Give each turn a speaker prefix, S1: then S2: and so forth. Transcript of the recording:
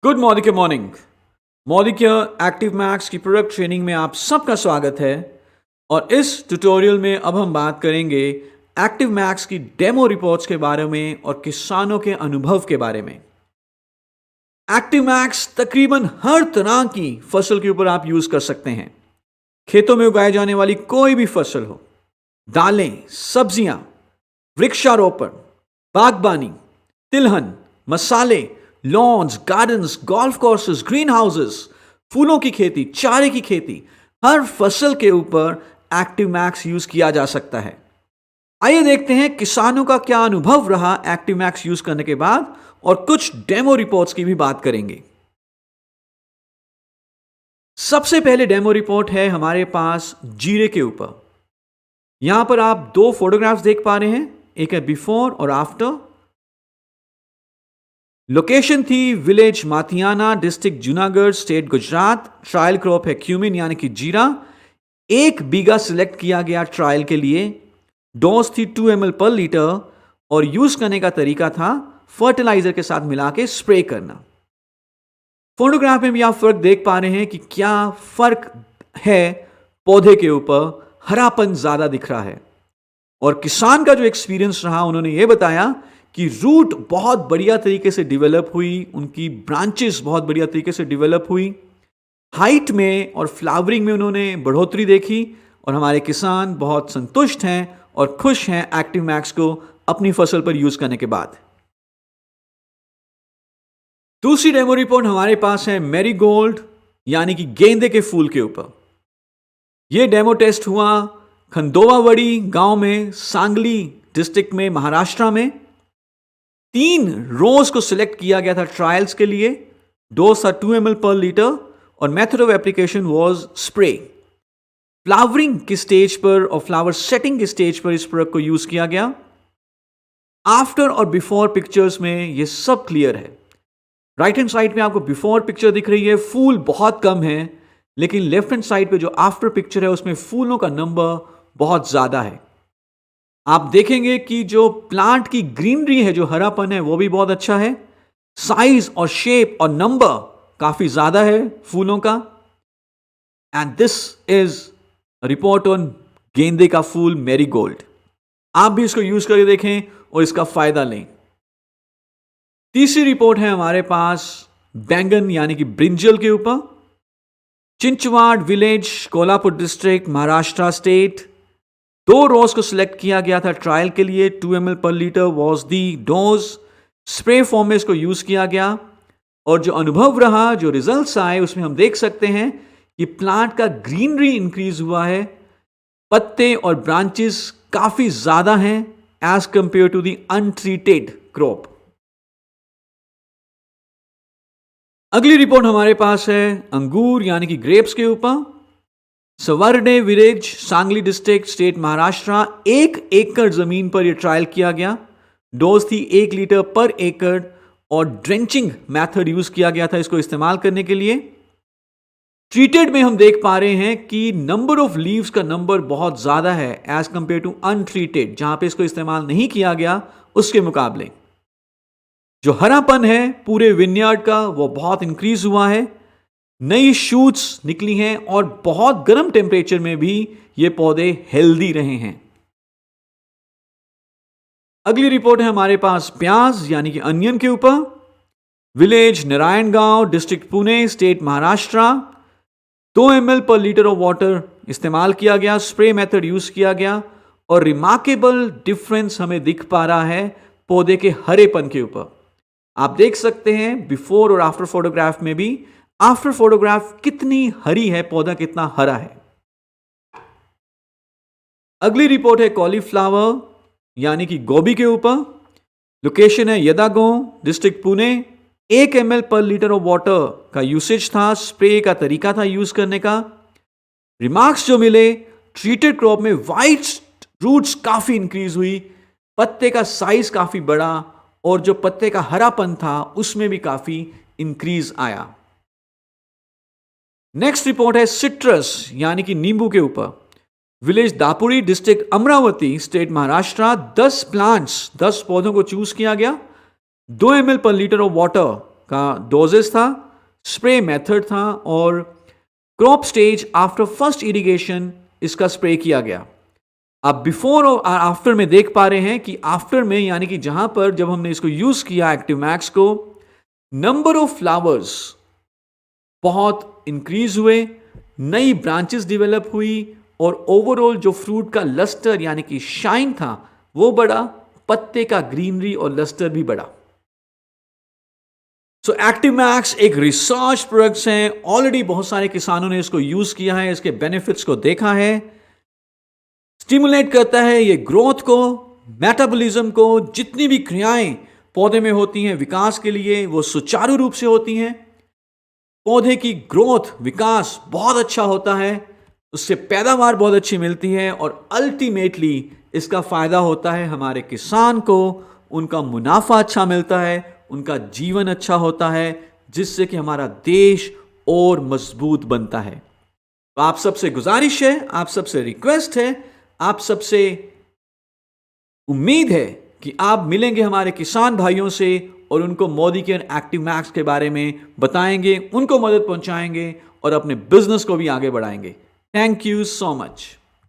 S1: Good morning के morning. Morning active max की product training में आप सबका स्वागत है। और इस ट्यूटोरियल में अब हम बात करेंगे एक्टिव मैक्स की डेमो रिपोर्ट्स के बारे में और किसानों के अनुभव के बारे में। एक्टिव मैक्स तकरीबन हर तरह की फसल के ऊपर आप यूज कर सकते हैं। खेतों में उगाई जाने वाली कोई भी फसल हो, दालें, सब्जियां, वृक्षारोपण, बागबानी, तिलहन, मसाले, lawns, gardens, golf courses, greenhouses, फूलों की खेती, चारे की खेती, हर फसल के ऊपर एक्टिव मैक्स यूज किया जा सकता है। आइए देखते हैं किसानों का क्या अनुभव रहा एक्टिव मैक्स यूज करने के बाद, और कुछ डेमो रिपोर्ट्स की भी बात करेंगे। सबसे पहले डेमो रिपोर्ट है हमारे पास जीरे के ऊपर। यहां पर आप दो फोटोग्राफ्स देख पा रहे हैं, एक है बिफोर और आफ्टर। लोकेशन थी village Mathiyana, district Junagadh, state Gujarat. Trial crop है क्यूमिन यानी कि जीरा। 1 बीघा सिलेक्ट किया गया ट्रायल के लिए। डोज थी 2 ml पर लीटर और यूज करने का तरीका था फर्टिलाइजर के साथ मिला के स्प्रे करना। फोटोग्राफ में भी आप फर्क देख पा रहे हैं कि क्या फर्क है। पौधे के ऊपर हरापन ज्यादा दिख रहा है। और किसान का जो एक्सपीरियंस रहा, उन्होंने ये बताया कि रूट बहुत बढ़िया तरीके से डेवलप हुई, उनकी ब्रांचेस बहुत बढ़िया तरीके से डेवलप हुई, हाइट में और फ्लावरिंग में उन्होंने बढ़ोतरी देखी। और हमारे किसान बहुत संतुष्ट हैं और खुश हैं एक्टिव मैक्स को अपनी फसल पर यूज करने के बाद। दूसरी डेमो रिपोर्ट हमारे पास है मैरीगोल्ड यानी कि गेंदे के फूल के ऊपर। यह डेमो टेस्ट हुआ खंडोवावड़ी गांव में, सांगली डिस्ट्रिक्ट में, महाराष्ट्र में। 3 रोज को सिलेक्ट किया गया था ट्रायल्स के लिए। डोज था 2 ml पर लीटर और method of application was spray. Flowering की स्टेज पर और फ्लावर सेटिंग की स्टेज पर इस प्रोडक्ट को यूज किया गया। आफ्टर और बिफोर पिक्चर्स में यह सब क्लियर है। राइट हैंड साइड में आपको बिफोर पिक्चर दिख रही है, फूल बहुत कम है, लेकिन लेफ्ट हैंड साइड पे जो आफ्टर पिक्चर है उसमें फूलों का नंबर बहुत ज्यादा है। आप देखेंगे कि जो प्लांट की ग्रीनरी है, जो हरापन है, वो भी बहुत अच्छा है। साइज और शेप और नंबर काफी ज्यादा है फूलों का। And this is report on गेंदे का फूल मैरीगोल्ड। आप भी इसको यूज करके देखें और इसका फायदा लें। तीसरी रिपोर्ट है हमारे पास बैंगन यानी कि ब्रिंजल के ऊपर। Chinchwad village, Kolhapur district, Maharashtra state. 2 रोज को सिलेक्ट किया गया था ट्रायल के लिए। 2 ml पर litre was the dose. Spray form में इसको यूज किया गया। और जो अनुभव रहा, जो रिजल्ट्स आए, उसमें हम देख सकते हैं कि प्लांट का ग्रीनरी इंक्रीज हुआ है। पत्ते और ब्रांचेस काफी ज्यादा हैं as compared to the untreated crop. अगली रिपोर्ट हमारे पास है अंगूर यानी कि ग्रेप्स के ऊपर। Savarne village, Sangli district, state Maharashtra. 1 एकड़ जमीन पर यह ट्रायल किया गया। डोज थी 1 लीटर पर एकड़ और ड्रेंचिंग मेथड यूज किया गया था इसको इस्तेमाल करने के लिए। ट्रीटेड में हम देख पा रहे हैं कि नंबर ऑफ लीव्स का नंबर बहुत ज्यादा है एज कंपेयर टू अनट्रीटेड, जहां पे इसको इस्तेमाल नहीं किया गया उसके मुकाबले। जो हरापन है पूरे विनयार्ड का वो बहुत इंक्रीज हुआ है। नई शूट्स निकली हैं और बहुत गर्म टेम्परेचर में भी ये पौधे हेल्दी रहे हैं। अगली रिपोर्ट है हमारे पास प्याज यानी कि अनियन के ऊपर। विलेज नारायण गांव, district Pune, state Maharashtra. 2 ml पर लीटर ऑफ वाटर इस्तेमाल किया गया। स्प्रे मेथड यूज किया गया और रिमार्केबल डिफरेंस हमें दिख पा रहा है पौधे के हरेपन के ऊपर। आप देख सकते हैं बिफोर और आफ्टर फोटोग्राफ में भी, आफ्टर फोटोग्राफ कितनी हरी है, पौधा कितना हरा है। अगली रिपोर्ट है कॉलीफ्लावर यानी कि गोभी के ऊपर। लोकेशन है यदागांव, डिस्ट्रिक्ट पुणे। 1 ml पर लीटर ऑफ वाटर का यूसेज था। स्प्रे का तरीका था यूज करने का। रिमार्क्स जो मिले, ट्रीटेड क्रॉप में वाइट रूट्स काफी इंक्रीज हुई, पत्ते का साइज काफी बड़ा और जो पत्ते का हरापन था उसमें भी काफी इंक्रीज आया। नेक्स्ट रिपोर्ट है सिट्रस यानी कि नींबू के ऊपर। Village Dapuri, district Amravati, state Maharashtra. 10 plants, 10 पौधों को चूज किया गया। 2 ml पर लीटर ऑफ वाटर का डोजेस था, स्प्रे मेथड था और crop stage after first irrigation इसका स्प्रे किया गया। आप बिफोर और आफ्टर में देख पा रहे हैं कि आफ्टर में यानी कि जहां पर जब हमने इसको यूज किया एक्टिव मैक्स को, नंबर ऑफ फ्लावर्स बहुत इंक्रीज हुए, नई ब्रांचेस डेवलप हुई और ओवरऑल जो फ्रूट का लस्टर यानी कि शाइन था वो बढ़ा, पत्ते का ग्रीनरी और लस्टर भी बढ़ा। सो एक्टिव मैक्स एक रिसर्च प्रोडक्ट्स हैं, ऑलरेडी बहुत सारे किसानों ने इसको यूज किया है, इसके बेनिफिट्स को देखा है। स्टिमुलेट करता है ये ग्रोथ को, मेटाबॉलिज्म को, जितनी भी क्रियाएं पौधे में होती हैं विकास के लिए वो सुचारू रूप से होती हैं। पौधे की ग्रोथ विकास बहुत अच्छा होता है, उससे पैदावार बहुत अच्छी मिलती है और अल्टीमेटली इसका फायदा होता है हमारे किसान को, उनका मुनाफा अच्छा मिलता है, उनका जीवन अच्छा होता है, जिससे कि हमारा देश और मजबूत बनता है। तो आप सबसे गुजारिश है, आप सबसे रिक्वेस्ट है, आप सबसे उम्मीद है कि आप मिलेंगे हमारे किसान भाइयों से और उनको मोदी के एक्टिव मैक्स के बारे में बताएंगे, उनको मदद पहुंचाएंगे और अपने बिजनेस को भी आगे बढ़ाएंगे। Thank you so much.